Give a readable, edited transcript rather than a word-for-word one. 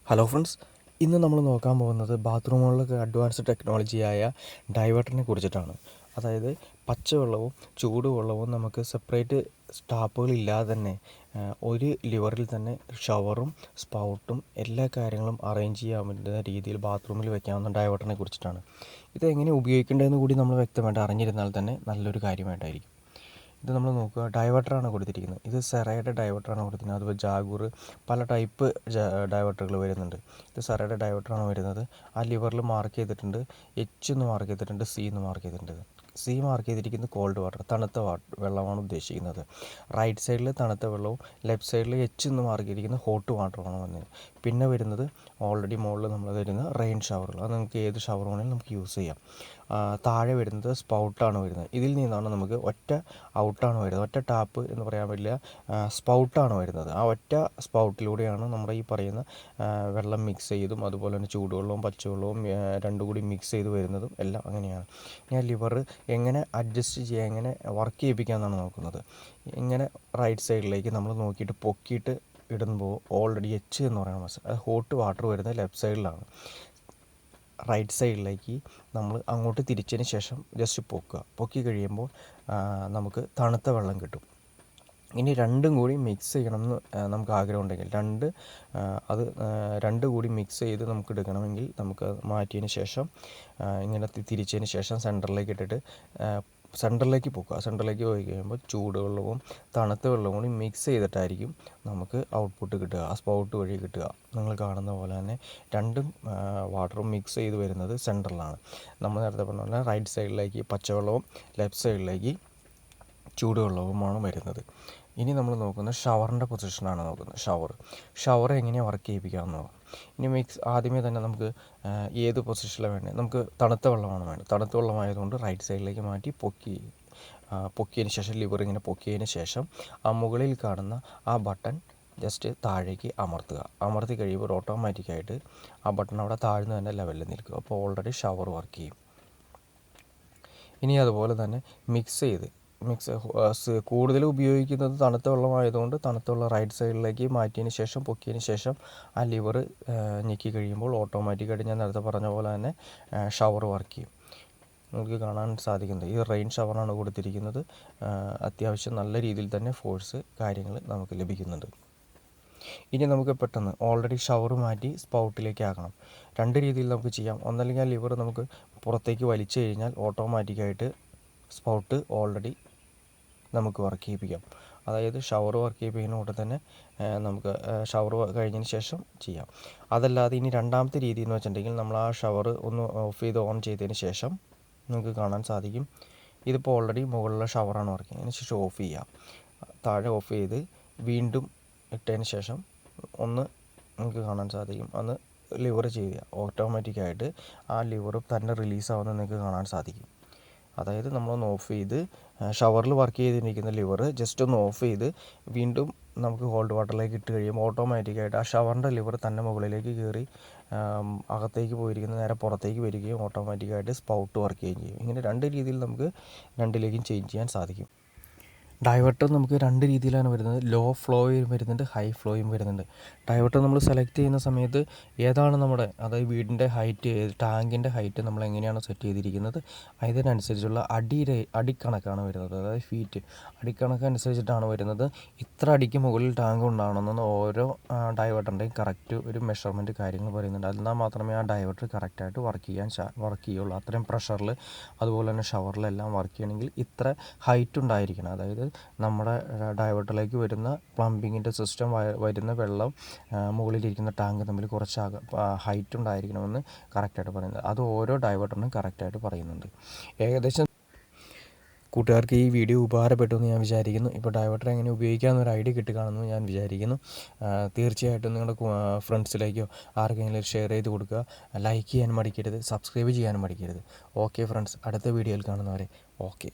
Hello friends, ഇന്ന് നമ്മൾ നോക്കാൻ പോകുന്നത് ബാത്റൂമുകളിലൊക്കെ അഡ്വാൻസ്ഡ് ടെക്നോളജിയായ ഡൈവേർട്ടറിനെ കുറിച്ചിട്ടാണ്. അതായത് പച്ചവെള്ളവും ചൂടുവെള്ളവും നമുക്ക് സെപ്പറേറ്റ് ടാപ്പുകളില്ലാതെ തന്നെ ഒരു ലിവറിൽ തന്നെ ഷവറും സ്പൗട്ടും എല്ലാ കാര്യങ്ങളും അറേഞ്ച് ചെയ്യാൻ പറ്റുന്ന രീതിയിൽ ബാത്റൂമിൽ വെക്കാവുന്ന ഡൈവേർട്ടറിനെ കുറിച്ചിട്ടാണ്. ഇത് എങ്ങനെ ഉപയോഗിക്കേണ്ടതെന്ന് കൂടി നമ്മൾ വ്യക്തമായിട്ട് അറിഞ്ഞിരുന്നാൽ തന്നെ നല്ലൊരു കാര്യമായിട്ടായിരിക്കും. ഇത് നമ്മൾ നോക്കുക, ഡൈവേർട്ടറാണ് കൊടുത്തിരിക്കുന്നത്. ഇത് സെറയുടെ ഡൈവേർട്ടറാണ് കൊടുത്തിരിക്കുന്നത്. അതുപോലെ ജാഗൂർ, പല ടൈപ്പ് ഡൈവേർട്ടറുകൾ വരുന്നുണ്ട്. ഇത് സെറയുടെ ഡൈവേർട്ടറാണ് വരുന്നത്. ആ ലിവറിൽ മാർക്ക് ചെയ്തിട്ടുണ്ട്, എച്ച് എന്ന് മാർക്ക് ചെയ്തിട്ടുണ്ട്, സി എന്ന് മാർക്ക് ചെയ്തിട്ടുണ്ട്. സി മാർക്ക് ചെയ്തിരിക്കുന്നത് കോൾഡ് വാട്ടർ, തണുത്ത വെള്ളമാണ് ഉദ്ദേശിക്കുന്നത്. റൈറ്റ് സൈഡിൽ തണുത്ത വെള്ളവും ലെഫ്റ്റ് സൈഡിൽ എച്ച് എന്ന് മാർക്ക് ചെയ്തിരിക്കുന്നത് ഹോട്ട് വാട്ടറുമാണ് വന്നത്. പിന്നെ വരുന്നത് ഓൾറെഡി മുകളിൽ നമ്മൾ വരുന്ന റെയിൻ ഷവറുകൾ, അത് നമുക്ക് ഏത് ഷവർ വേണമെങ്കിലും നമുക്ക് യൂസ് ചെയ്യാം. താഴെ വരുന്നത് സ്പൗട്ടാണ് വരുന്നത്. ഇതിൽ നിന്നാണ് നമുക്ക് ഒറ്റ ഔട്ടാണ് വരുന്നത്, ഒറ്റ ടാപ്പ് എന്ന് പറയാൻ പറ്റില്ല, സ്പൗട്ടാണ് വരുന്നത്. ആ ഒറ്റ സ്പൗട്ടിലൂടെയാണ് നമ്മുടെ ഈ പറയുന്ന വെള്ളം മിക്സ് ചെയ്തും അതുപോലെ തന്നെ ചൂടുവെള്ളവും പച്ചവെള്ളവും രണ്ടും കൂടി മിക്സ് ചെയ്ത് വരുന്നതും എല്ലാം അങ്ങനെയാണ്. ഞാൻ ലിവർ എങ്ങനെ അഡ്ജസ്റ്റ് ചെയ്യുക, എങ്ങനെ വർക്ക് ചെയ്യിപ്പിക്കാമെന്നാണ് നോക്കുന്നത്. ഇങ്ങനെ റൈറ്റ് സൈഡിലേക്ക് നമ്മൾ നോക്കിയിട്ട് പൊക്കിയിട്ട് ഇടുമ്പോൾ ഓൾറെഡി എച്ച് എന്ന് പറയുന്ന മസാല, അത് ഹോട്ട് വാട്ടർ വരുന്നത് ലെഫ്റ്റ് സൈഡിലാണ്. റൈറ്റ് സൈഡിലേക്ക് നമ്മൾ അങ്ങോട്ട് തിരിച്ചതിന് ശേഷം ജസ്റ്റ് പൊക്കി കഴിയുമ്പോൾ നമുക്ക് തണുത്ത വെള്ളം കിട്ടും. ഇനി രണ്ടും കൂടി മിക്സ് ചെയ്യണമെന്ന് നമുക്ക് ആഗ്രഹമുണ്ടെങ്കിൽ രണ്ടും കൂടി മിക്സ് ചെയ്ത് നമുക്ക് എടുക്കണമെങ്കിൽ നമുക്ക് മാറ്റിയതിന് ശേഷം ഇങ്ങനെ തിരിച്ചതിന് ശേഷം സെൻറ്ററിലേക്ക് ഇട്ടിട്ട് സെൻറ്ററിലേക്ക് പോയി കഴിയുമ്പോൾ ചൂടുവെള്ളവും തണുത്ത വെള്ളവും കൂടി മിക്സ് ചെയ്തിട്ടായിരിക്കും നമുക്ക് ഔട്ട്പുട്ട് കിട്ടുക, ആ സ്പൗട്ട് വഴി കിട്ടുക. നിങ്ങൾ കാണുന്ന പോലെ തന്നെ രണ്ടും വാട്ടറും മിക്സ് ചെയ്ത് വരുന്നത് സെൻറ്ററിലാണ്. നമ്മൾ നേരത്തെ പറഞ്ഞ പോലെ റൈറ്റ് സൈഡിലേക്ക് പച്ചവെള്ളവും ലെഫ്റ്റ് സൈഡിലേക്ക് ചൂടുവെള്ളവുമാണ് വരുന്നത്. ഇനി നമ്മൾ നോക്കുന്നത് ഷവറിൻ്റെ പൊസിഷനാണ് നോക്കുന്നത്. ഷവർ എങ്ങനെയാണ് വർക്ക് ചെയ്യിപ്പിക്കാമെന്ന് നോക്കാം. ഇനി ആദ്യമേ തന്നെ നമുക്ക് ഏത് പൊസിഷനിലാണ് വേണ്ടത്, നമുക്ക് തണുത്ത വെള്ളമാണ് വേണ്ടത്. തണുത്ത വെള്ളമായതുകൊണ്ട് റൈറ്റ് സൈഡിലേക്ക് മാറ്റി പൊക്കിയതിന് ശേഷം ലിവർ ഇങ്ങനെ പൊക്കിയതിന് ശേഷം ആ മുകളിൽ കാണുന്ന ആ ബട്ടൺ ജസ്റ്റ് താഴേക്ക് അമർത്തി കഴിയുമ്പോൾ ഓട്ടോമാറ്റിക്കായിട്ട് ആ ബട്ടൺ അവിടെ താഴ്ന്നു തന്നെ ലെവലിൽ നിൽക്കും. അപ്പോൾ ഓൾറെഡി ഷവർ വർക്ക് ചെയ്യും. ഇനി അതുപോലെ തന്നെ കൂടുതൽ ഉപയോഗിക്കുന്നത് തണുത്ത വെള്ളമായതുകൊണ്ട് തണുത്ത വെള്ളം റൈറ്റ് സൈഡിലേക്ക് മാറ്റിയതിന് ശേഷം പൊക്കിയതിന് ശേഷം ആ ലിവർ ഞെക്കി കഴിയുമ്പോൾ ഓട്ടോമാറ്റിക്കായിട്ട് ഞാൻ നേരത്തെ പറഞ്ഞ പോലെ തന്നെ ഷവർ വർക്ക് ചെയ്യും. നമുക്ക് കാണാൻ സാധിക്കുന്നത് ഈ റെയിൻ ഷവറാണ് കൊടുത്തിരിക്കുന്നത്. അത്യാവശ്യം നല്ല രീതിയിൽ തന്നെ ഫോഴ്സ് കാര്യങ്ങൾ നമുക്ക് ലഭിക്കുന്നുണ്ട്. ഇനി നമുക്ക് പെട്ടെന്ന് ഓൾറെഡി ഷവർ മാറ്റി സ്പൗട്ടിലേക്ക് ആക്കണം. രണ്ട് രീതിയിൽ നമുക്ക് ചെയ്യാം. ഒന്നല്ലെങ്കിൽ ആ ലിവർ നമുക്ക് പുറത്തേക്ക് വലിച്ചു കഴിഞ്ഞാൽ ഓട്ടോമാറ്റിക്കായിട്ട് സ്പൗട്ട് ഓൾറെഡി നമുക്ക് വർക്ക് ചെയ്യിപ്പിക്കാം. അതായത് ഷവർ വർക്ക് ചെയ്യിപ്പിക്കുന്ന കൂടെ തന്നെ നമുക്ക് ഷവർ കഴിഞ്ഞതിന് ശേഷം ചെയ്യാം. അതല്ലാതെ ഇനി രണ്ടാമത്തെ രീതി എന്ന് വെച്ചിട്ടുണ്ടെങ്കിൽ നമ്മൾ ആ ഷവർ ഒന്ന് ഓഫ് ചെയ്ത് ഓൺ ചെയ്തതിന് ശേഷം നമുക്ക് കാണാൻ സാധിക്കും ഇതിപ്പോൾ ഓൾറെഡി മുകളിലുള്ള ഷവറാണ് വർക്ക് ചെയ്യുന്നത്. അതിന് ശേഷം ഓഫ് ചെയ്യാം. താഴെ ഓഫ് ചെയ്ത് വീണ്ടും ഇട്ടതിന് ശേഷം ഒന്ന് നമുക്ക് കാണാൻ സാധിക്കും അന്ന് ലിവർ ചെയ്യുക. ഓട്ടോമാറ്റിക്കായിട്ട് ആ ലിവർ തന്നെ റിലീസാവുന്നത് നിങ്ങൾക്ക് കാണാൻ സാധിക്കും. അതായത് നമ്മളൊന്ന് ഓഫ് ചെയ്ത് ഷവറിൽ വർക്ക് ചെയ്തിരിക്കുന്ന ലിവർ ജസ്റ്റ് ഒന്ന് ഓഫ് ചെയ്ത് വീണ്ടും നമുക്ക് കോൾഡ് വാട്ടറിലേക്ക് ഇട്ട് കഴിയുമ്പോൾ ഓട്ടോമാറ്റിക്കായിട്ട് ആ ഷവറിൻ്റെ ലിവർ തന്നെ മുകളിലേക്ക് കയറി അകത്തേക്ക് പോയിരിക്കുന്ന നേരെ പുറത്തേക്ക് വരികയും ഓട്ടോമാറ്റിക്കായിട്ട് സ്പൗട്ട് വർക്ക് ചെയ്യുകയും ചെയ്യും. ഇങ്ങനെ രണ്ട് രീതിയിൽ നമുക്ക് രണ്ടിലേക്കും ചേഞ്ച് ചെയ്യാൻ സാധിക്കും. ഡൈവേർട്ടർ നമുക്ക് രണ്ട് രീതിയിലാണ് വരുന്നത്. ലോ ഫ്ലോയും വരുന്നുണ്ട്, ഹൈ ഫ്ലോയും വരുന്നുണ്ട്. ഡൈവേർട്ടർ നമ്മൾ സെലക്ട് ചെയ്യുന്ന സമയത്ത് ഏതാണ് നമ്മുടെ, അതായത് വീടിൻ്റെ ഹൈറ്റ്, ടാങ്കിൻ്റെ ഹൈറ്റ് നമ്മൾ എങ്ങനെയാണ് സെറ്റ് ചെയ്തിരിക്കുന്നത് അതിനനുസരിച്ചുള്ള അടിക്കണക്കാണ് വരുന്നത്. അതായത് ഫീറ്റ് അടിക്കണക്കനുസരിച്ചിട്ടാണ് വരുന്നത്. ഇത്ര അടിക്ക് മുകളിൽ ടാങ്ക് ഉണ്ടാകണമെന്ന് ഓരോ ഡൈവേർട്ടറിൻ്റെയും കറക്റ്റ് ഒരു മെഷർമെൻറ്റ് കാര്യങ്ങൾ പറയുന്നുണ്ട്. എന്നാൽ മാത്രമേ ആ ഡൈവേർട്ടർ കറക്റ്റായിട്ട് വർക്ക് ചെയ്യുള്ളൂ. അത്രയും പ്രഷറിൽ അതുപോലെ തന്നെ ഷവറിലെല്ലാം വർക്ക് ചെയ്യണമെങ്കിൽ ഇത്ര ഹൈറ്റ് ഉണ്ടായിരിക്കണം. അതായത് നമ്മുടെ ഡൈവേർട്ടറിലേക്ക് വരുന്ന പ്ലംബിങ്ങിൻ്റെ സിസ്റ്റം വരുന്ന വെള്ളം മുകളിലിരിക്കുന്ന ടാങ്ക് തമ്മിൽ കുറച്ച് ഹൈറ്റ് ഉണ്ടായിരിക്കണമെന്ന് കറക്റ്റായിട്ട് പറയുന്നത്. അത് ഓരോ ഡൈവേർട്ടറിനും കറക്റ്റായിട്ട് പറയുന്നുണ്ട്. ഏകദേശം കൂട്ടുകാർക്ക് ഈ വീഡിയോ ഉപകാരപ്പെട്ടു എന്ന് ഞാൻ വിചാരിക്കുന്നു. ഇപ്പോൾ ഡൈവേർട്ടർ എങ്ങനെ ഉപയോഗിക്കാമെന്നൊരു ഐഡിയ കിട്ടുകയാണെന്ന് ഞാൻ വിചാരിക്കുന്നു. തീർച്ചയായിട്ടും നിങ്ങളുടെ ഫ്രണ്ട്സിലേക്കോ ആർക്കെങ്കിലും ഷെയർ ചെയ്ത് കൊടുക്കുക. ലൈക്ക് ചെയ്യാൻ മടിക്കരുത്, സബ്സ്ക്രൈബ് ചെയ്യാനും മടിക്കരുത്. ഓക്കെ ഫ്രണ്ട്സ്, അടുത്ത വീഡിയോയിൽ കാണുന്നവരെ ഓക്കെ.